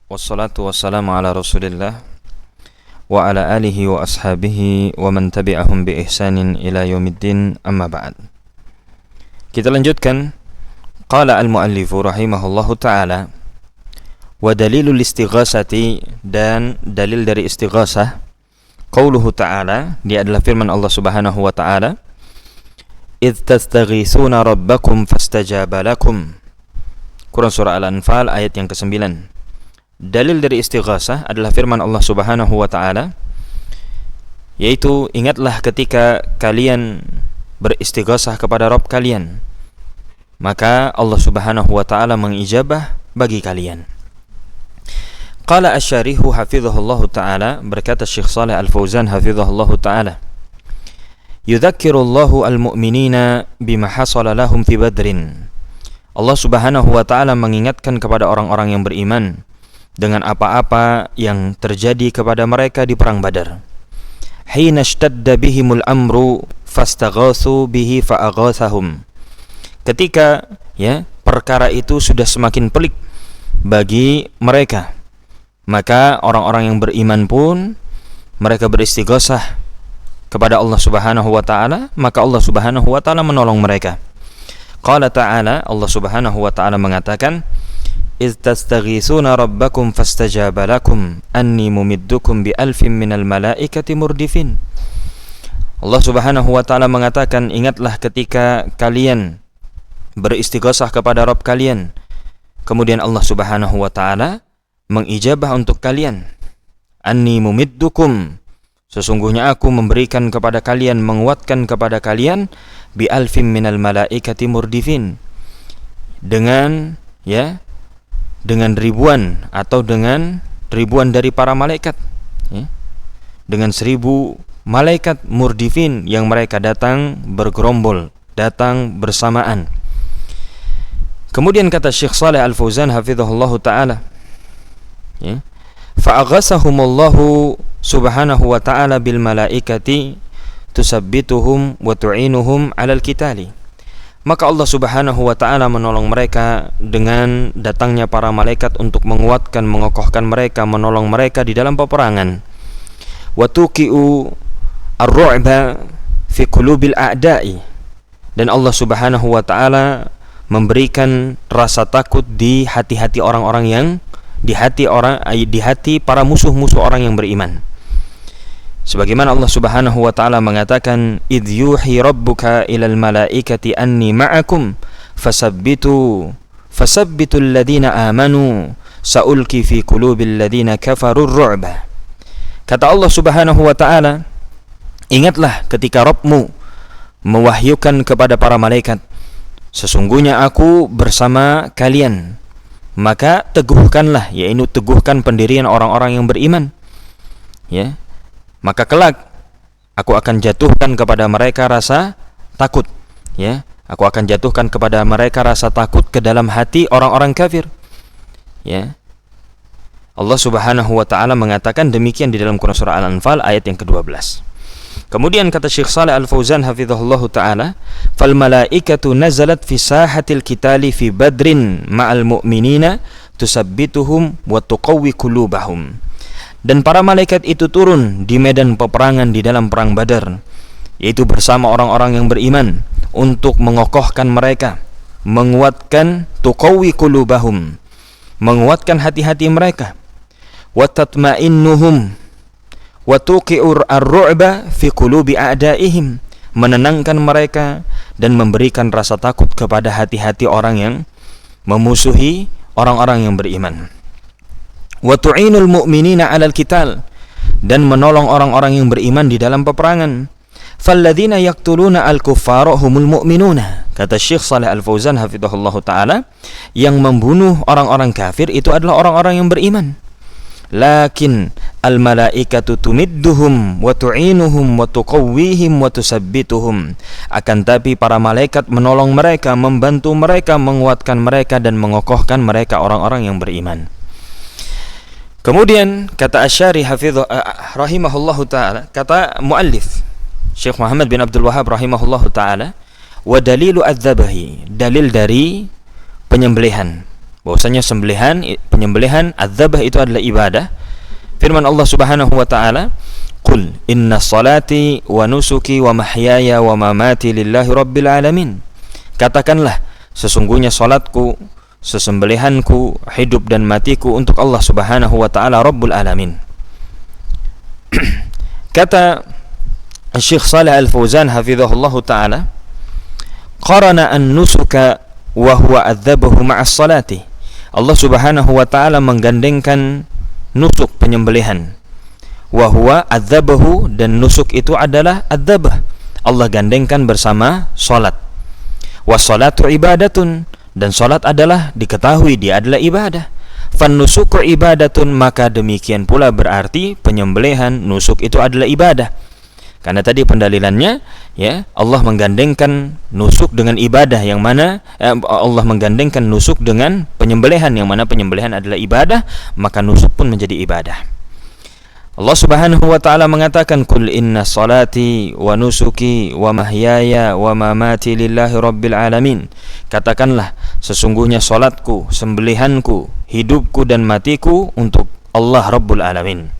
Wassalatu wassalamu ala Rasulillah wa ala alihi wa ashabihi wa man tabi'ahum bi ihsanin ila yaumiddin, amma ba'd. Kita lanjutkan. Qala al-muallifu rahimahullahu ta'ala, wa dalilul istighasati, dan dalil dari istighasah, qauluhu ta'ala, dia adalah firman Allah subhanahu wa ta'ala, idh tastaghisuna rabbakum fastajaba lakum. Quran surah Al-Anfal ayat yang ke-9. Dalil dari istighasah adalah firman Allah subhanahu wa ta'ala, yaitu ingatlah ketika kalian beristighasah kepada Rabb kalian, maka Allah subhanahu wa ta'ala mengijabah bagi kalian. Qala asy-syarihu hafizahullahu ta'ala, berkata Syekh Shalih Al-Fauzan hafizahullahu ta'ala, yudzakkirullahu al-mu'minina bima hasala lahum fi badrin. Allah subhanahu wa ta'ala mengingatkan kepada orang-orang yang beriman dengan apa-apa yang terjadi kepada mereka di perang Badar. Hina ishtadda bihimul amru fastaghatsu bihi fa'aghatsahum. Ketika perkara itu sudah semakin pelik bagi mereka, maka orang-orang yang beriman pun mereka beristighosah kepada Allah subhanahu wa ta'ala, maka Allah subhanahu wa ta'ala menolong mereka. Qala ta'ala, Allah subhanahu wa ta'ala mengatakan, إذ تستغيثون ربكم فاستجاب لكم أني ممدكم بألف من الملائكة مردفين. Allah subhanahu wa ta'ala mengatakan, ingatlah ketika kalian beristighosah kepada Rabb kalian, kemudian Allah subhanahu wa ta'ala mengijabah untuk kalian. Anni mumiddukum, sesungguhnya aku memberikan kepada kalian, menguatkan kepada kalian, bi alfim minal malaikati murdifin, dengan ribuan atau dengan ribuan dari para malaikat, dengan 1000 malaikat murdifin yang mereka datang bergerombol, datang bersamaan. Kemudian kata Syekh Shalih Al-Fauzan hafizahullahu ta'ala, fa'aghasahumullahu subhanahu wa ta'ala bil malaikati tusabbituhum wa tu'inuhum 'alal qitali. Maka Allah subhanahu wa ta'ala menolong mereka dengan datangnya para malaikat untuk menguatkan, mengokohkan mereka, menolong mereka di dalam peperangan. Wa tuqi'u ar-ru'ba fi qulubil a'da'i, dan Allah subhanahu wa ta'ala memberikan rasa takut di hati-hati orang-orang yang di hati para musuh-musuh orang yang beriman. Sebagaimana Allah subhanahu wa ta'ala mengatakan, idh yuhi rabbuka ilal malaikati anni ma'akum fasabbitu alladhina amanu sa'ulki fi qulubil ladhina kafarur ru'ba. Kata Allah subhanahu wa ta'ala, ingatlah ketika Rabbmu mewahyukan kepada para malaikat, sesungguhnya aku bersama kalian, maka teguhkanlah, yaitu teguhkan pendirian orang-orang yang beriman, maka kelak aku akan jatuhkan kepada mereka rasa takut, aku akan jatuhkan kepada mereka rasa takut ke dalam hati orang-orang kafir. Allah subhanahu wa ta'ala mengatakan demikian di dalam Quran surah Al-Anfal ayat yang ke-12. Kemudian kata Syekh Shalih Al-Fauzan hafizahullahu ta'ala, fal malaikatu nazalat fi sahatil qitali fi badrin ma'al mu'minina tusabbituhum wa tuqawwi qulubahum. Dan para malaikat itu turun di medan peperangan di dalam perang Badar, yaitu bersama orang-orang yang beriman, untuk mengokohkan mereka, menguatkan, tuqawwi qulubahum, menguatkan hati-hati mereka, wa tatma'innuhum wa tuqi'ur ar-ru'ba fi qulubi a'daihim, menenangkan mereka dan memberikan rasa takut kepada hati-hati orang yang memusuhi orang-orang yang beriman. Wa tu'inul mu'minina 'alal qital, dan menolong orang-orang yang beriman di dalam peperangan. Falladzina yaqtuluna al-kuffara humul mu'minuna. Kata Syekh Shalih Al-Fauzan hafizahullahu ta'ala, yang membunuh orang-orang kafir itu adalah orang-orang yang beriman. Lakin al-malaikatu tumidduhum wa tu'inuhum wa tuqawwihim wa tusabbituhum. Akan tapi para malaikat menolong mereka, membantu mereka, menguatkan mereka dan mengokohkan mereka, orang-orang yang beriman. Kemudian kata Asy-Syari rahimahullahu ta'ala, kata muallif Syekh Muhammad bin Abdul Wahhab rahimahullahu ta'ala, wa dalilu adz-dzabahi, dalil dari penyembelihan, bahwasanya penyembelihan adzabah itu adalah ibadah. Firman Allah Subhanahu wa taala, "Qul inna salati wa nusuki wa mahyaya wa mamati lillahi rabbil alamin." Katakanlah, sesungguhnya salatku, sesembelihanku, hidup dan matiku untuk Allah Subhanahu wa taala Rabbul alamin. Kata Syekh Shalih Al-Fauzan hafizahullahu taala, qarana an-nusuka wa huwa adzabahu ma'as salati. Allah Subhanahu wa taala menggandengkan nusuk, penyembelihan, wa huwa adzabahu, dan nusuk itu adalah adzabah, Allah gandengkan bersama salat. Was salatu ibadatun, dan salat adalah diketahui dia adalah ibadah. Fan nusuku ibadatun, maka demikian pula berarti penyembelihan, nusuk itu adalah ibadah. Karena tadi pendalilannya, ya, Allah menggandengkan nusuk dengan ibadah, yang mana Allah menggandengkan nusuk dengan penyembelihan, yang mana penyembelihan adalah ibadah, maka nusuk pun menjadi ibadah. Allah Subhanahu wa taala mengatakan, "Qul inna salati wa nusuki wa mahyaya wa mamati lillahi rabbil alamin." Katakanlah, sesungguhnya salatku, sembelihanku, hidupku dan matiku untuk Allah Rabbul alamin.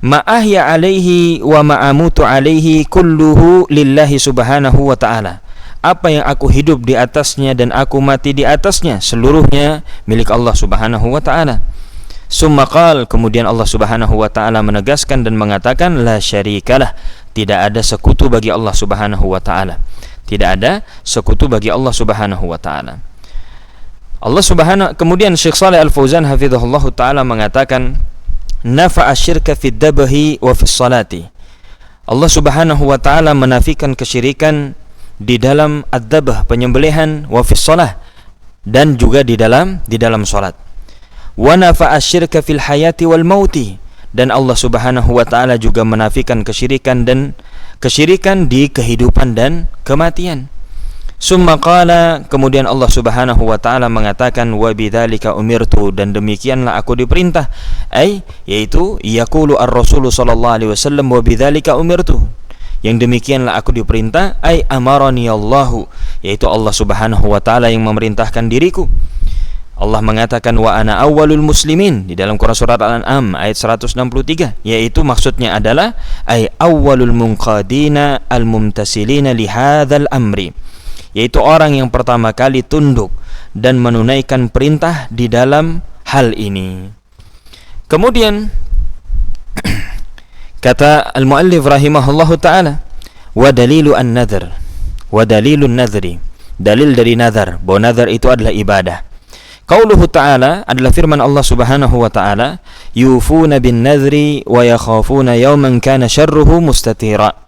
Ma'ahya alaihi wa ma'amutu alaihi kulluhu lillahi subhanahu wa ta'ala. Apa yang aku hidup di atasnya dan aku mati di atasnya, seluruhnya milik Allah Subhanahu wa ta'ala. Summa qal, kemudian Allah Subhanahu wa ta'ala menegaskan dan mengatakan, la syarikalah, tidak ada sekutu bagi Allah Subhanahu wa ta'ala. Tidak ada sekutu bagi Allah Subhanahu wa ta'ala. Kemudian Syekh Shalih Al-Fauzan hafizahullahu ta'ala mengatakan, nafa'a syirka fid dabahi wa fis salati. Allah Subhanahu wa ta'ala menafikan kesyirikan di dalam ad-dabah, penyembelihan, wa fis salah, dan juga di dalam salat. Wa nafa'a syirka fil hayati wal mauti, dan Allah Subhanahu wa ta'ala juga menafikan kesyirikan di kehidupan dan kematian. Summa qala, kemudian Allah Subhanahu wa ta'ala mengatakan, wa bidzalika umirtu, dan demikianlah aku diperintah, yaitu yaqulu ar-rasul sallallahu alaihi wasallam, wa bidzalika umirtu, yang demikianlah aku diperintah, amarani Allahu, yaitu Allah Subhanahu wa ta'ala yang memerintahkan diriku. Allah mengatakan, wa ana awwalul muslimin, di dalam Quran surat Al-An'am ayat 163, yaitu maksudnya adalah awwalul munqadina al-mumtasilina li hadzal amri, yaitu orang yang pertama kali tunduk dan menunaikan perintah di dalam hal ini. Kemudian kata al-muallif rahimahullahu ta'ala, wa dalilu an-nadhr, wa dalilun nadhri, dalil dari nazar, bahwa nazar itu adalah ibadah. Qauluhu ta'ala adalah firman Allah Subhanahu wa ta'ala, yufuna bin nadhri wa yakhafuna yawman kana syarruhu mustatira.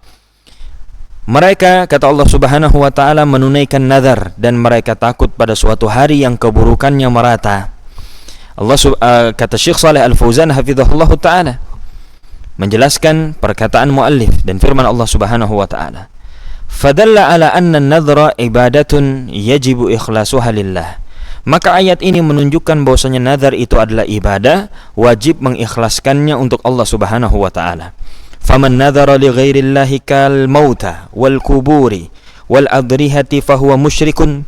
Mereka, kata Allah Subhanahu wa ta'ala, menunaikan nazar dan mereka takut pada suatu hari yang keburukannya merata. Kata Syekh Shalih Al-Fauzan hafizahullahu ta'ala menjelaskan perkataan muallif dan firman Allah Subhanahu wa ta'ala, fadalla ala anna an-nadhra ibadatun yajibu ikhlasuha lillah. Maka ayat ini menunjukkan bahwasanya nazar itu adalah ibadah, wajib mengikhlaskannya untuk Allah Subhanahu wa ta'ala. Faman nadhara li ghairillahi kal mauta wal kuburi wal adrihati fahuwa musyrikun.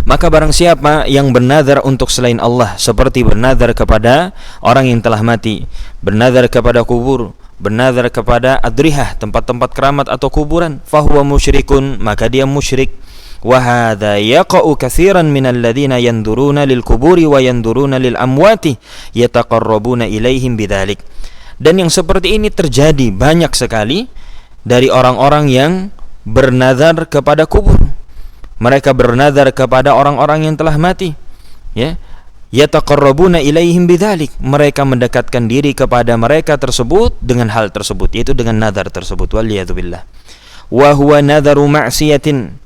Maka barang siapa yang bernazar untuk selain Allah, seperti bernazar kepada orang yang telah mati, bernazar kepada kubur, bernazar kepada adrihah, tempat-tempat keramat atau kuburan, fahuwa musyrikun, maka dia musyrik. Wa hadza yaqa'u katsiran minal ladzina yanduruna lil kuburi wa yanduruna lil amwati yataqarrabuna ilaihim bidzalik. Dan yang seperti ini terjadi banyak sekali dari orang-orang yang bernazar kepada kubur. Mereka bernazar kepada orang-orang yang telah mati, ya. Yataqarrabuna ilaihim bidzalik, mereka mendekatkan diri kepada mereka tersebut dengan hal tersebut, yaitu dengan nazar tersebut. Waliyadzubillah. Wa huwa nadharu ma'siyatin.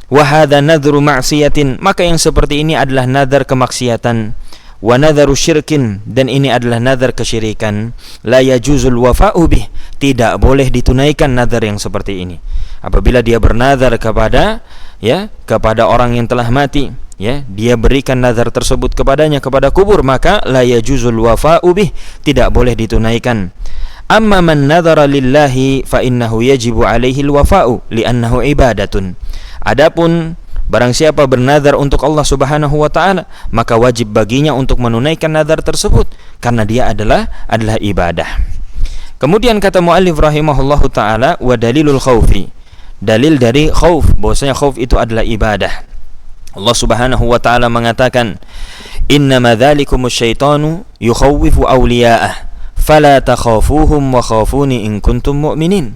Wa hadza nadhru ma'siyatin, maka yang seperti ini adalah nazar kemaksiatan. Wa nadharu syirkin, dan ini adalah nazar kesyirikan. La yajuzul wafa'u bih, tidak boleh ditunaikan nazar yang seperti ini. Apabila dia bernazar kepada orang yang telah mati, ya, dia berikan nazar tersebut kepadanya, kepada kubur, maka la yajuzul wafa'u bih, tidak boleh ditunaikan. Amma man nadhara lillahi fa innahu yajibu alaihi alwafa'u li'annahu ibadatun. Adapun Barang siapa bernazar untuk Allah Subhanahu wa taala, maka wajib baginya untuk menunaikan nazar tersebut karena dia adalah ibadah. Kemudian kata muallif rahimahullahu taala, wa dalilul khaufi. Dalil dari khauf, bahwasanya khauf itu adalah ibadah. Allah Subhanahu wa taala mengatakan, "Innama dzalikumus syaitanu yukhawwifu awliya'ah, fala takhafuhum wa khafuni in kuntum mu'minin."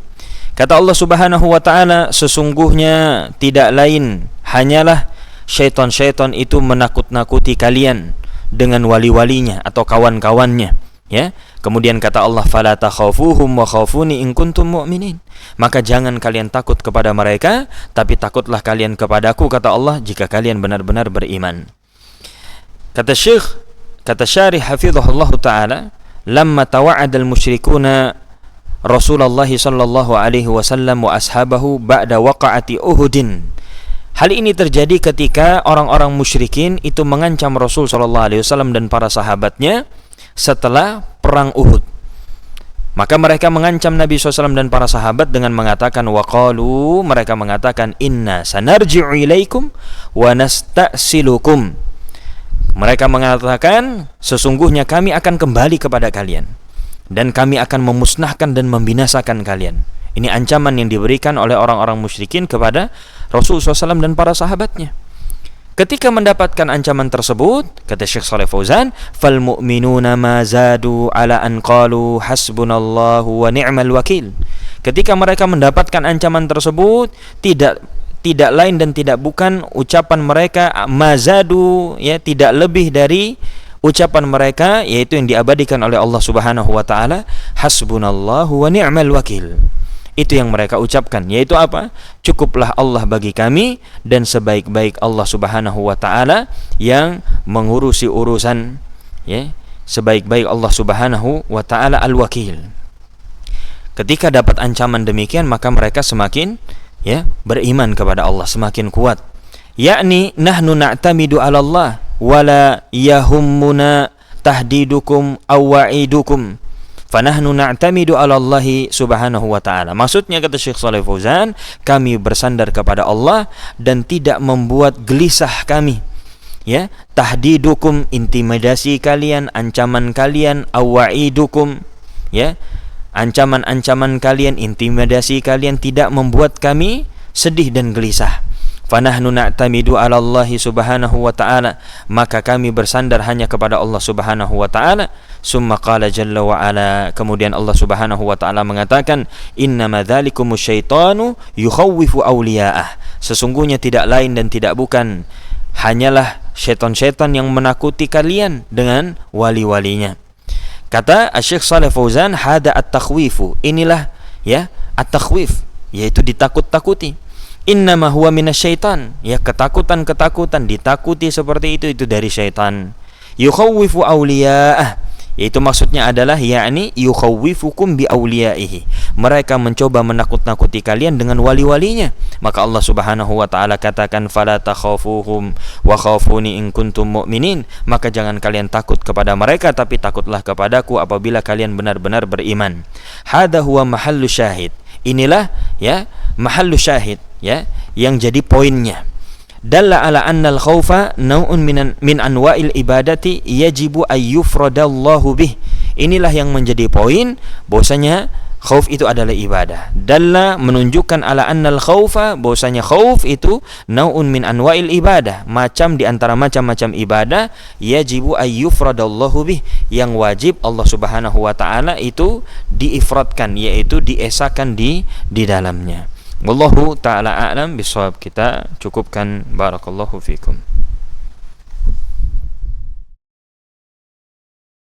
Kata Allah Subhanahu wa taala, sesungguhnya tidak lain hanyalah syaitan-syaitan itu menakut-nakuti kalian dengan wali-walinya atau kawan-kawannya, ya. Kemudian kata Allah, fala takhafuhum wa khafuni in kuntum mu'minin. Maka jangan kalian takut kepada mereka, tapi takutlah kalian kepadaku, kata Allah, jika kalian benar-benar beriman. Kata Syarih hafizahullah taala, lamma tawa'ada al-musyrikuna Rasulullah sallallahu alaihi wasallam wa ashabahu ba'da waqa'ati Uhudin. Hal ini terjadi ketika orang-orang musyrikin itu mengancam Rasul sallallahu alaihi wasallam dan para sahabatnya setelah perang Uhud. Maka mereka mengancam Nabi SAW dan para sahabat dengan mengatakan, waqalu, mereka mengatakan, inna sanarji'u ilaikum wa nasta'silukum. Mereka mengatakan, sesungguhnya kami akan kembali kepada kalian dan kami akan memusnahkan dan membinasakan kalian. Ini ancaman yang diberikan oleh orang-orang musyrikin kepada Rasulullah SAW dan para sahabatnya. Ketika mendapatkan ancaman tersebut, kata Syekh Shalih Fauzan, fal mu'minuna ma zadu ala an qalu hasbunallahu wa ni'mal wakil. Ketika mereka mendapatkan ancaman tersebut, tidak lain dan tidak bukan ucapan mereka mazadu, ya, tidak lebih dari ucapan mereka, yaitu yang diabadikan oleh Allah Subhanahu wa taala, hasbunallahu wa ni'mal wakil. Itu yang mereka ucapkan, yaitu apa? Cukuplah Allah bagi kami dan sebaik-baik Allah Subhanahu wa taala yang mengurusi urusan, ya, sebaik-baik Allah Subhanahu wa taala al-wakil. Ketika dapat ancaman demikian, maka mereka semakin, ya, beriman kepada Allah, semakin kuat. Yakni nahnu na'tamidu 'ala Allah wala yahummuna tahdidukum aw wa'idukum. Fanahnu na'tamidu 'ala Allah Subhanahu wa ta'ala. Maksudnya, kata Syekh Shalih Fauzan, kami bersandar kepada Allah dan tidak membuat gelisah kami, ya, tahdidukum, intimidasi kalian, ancaman kalian, awa'idukum, ya, ancaman-ancaman kalian, intimidasi kalian tidak membuat kami sedih dan gelisah. Fanahnu na'tamidu 'ala Allah Subhanahu wa ta'ala, maka kami bersandar hanya kepada Allah Subhanahu wa ta'ala. Summa qala jalla wa ala, kemudian Allah Subhanahu wa ta'ala mengatakan, innama dzalikumus syaitanu yukhawwifu awliya'ah. Sesungguhnya tidak lain dan tidak bukan hanyalah syaitan-syaitan yang menakuti kalian dengan wali-walinya. Kata Syekh Shalih Fauzan, hada at-takhwifu, inilah, ya, at-takhwif, yaitu ditakut-takuti. Innama huwa minasyaitan, ya, ketakutan-ketakutan, ditakuti seperti itu dari syaitan. Yukhawwifu awliya'ah, yaitu maksudnya adalah, yakni yukhawwifukum bi awliyaihi, mereka mencoba menakut-nakuti kalian dengan wali-walinya. Maka Allah Subhanahu wa taala katakan, fala takhafuhum wa khafuni in kuntum mu'minin, maka jangan kalian takut kepada mereka, tapi takutlah kepadaku apabila kalian benar-benar beriman. Hada huwa mahallu syahid, inilah, ya, mahallu syahid, ya, yang jadi poinnya. Dalla ala anna al-khawfa naw'un min anwa'il ibadati yajibu ayyufradallahu bih. Inilah yang menjadi poin bahwasanya khauf itu adalah ibadah. Dalla menunjukkan ala anna al-khawfa, bahwasanya khauf itu naw'un min anwa'il ibadah, macam di antara macam-macam ibadah, yajibu ayyufradallahu bih, yang wajib Allah Subhanahu wa taala itu diifradkan, yaitu diesakan di dalamnya. Wallahu ta'ala a'lam bishawab. Kita cukupkan. Barakallahu fikum.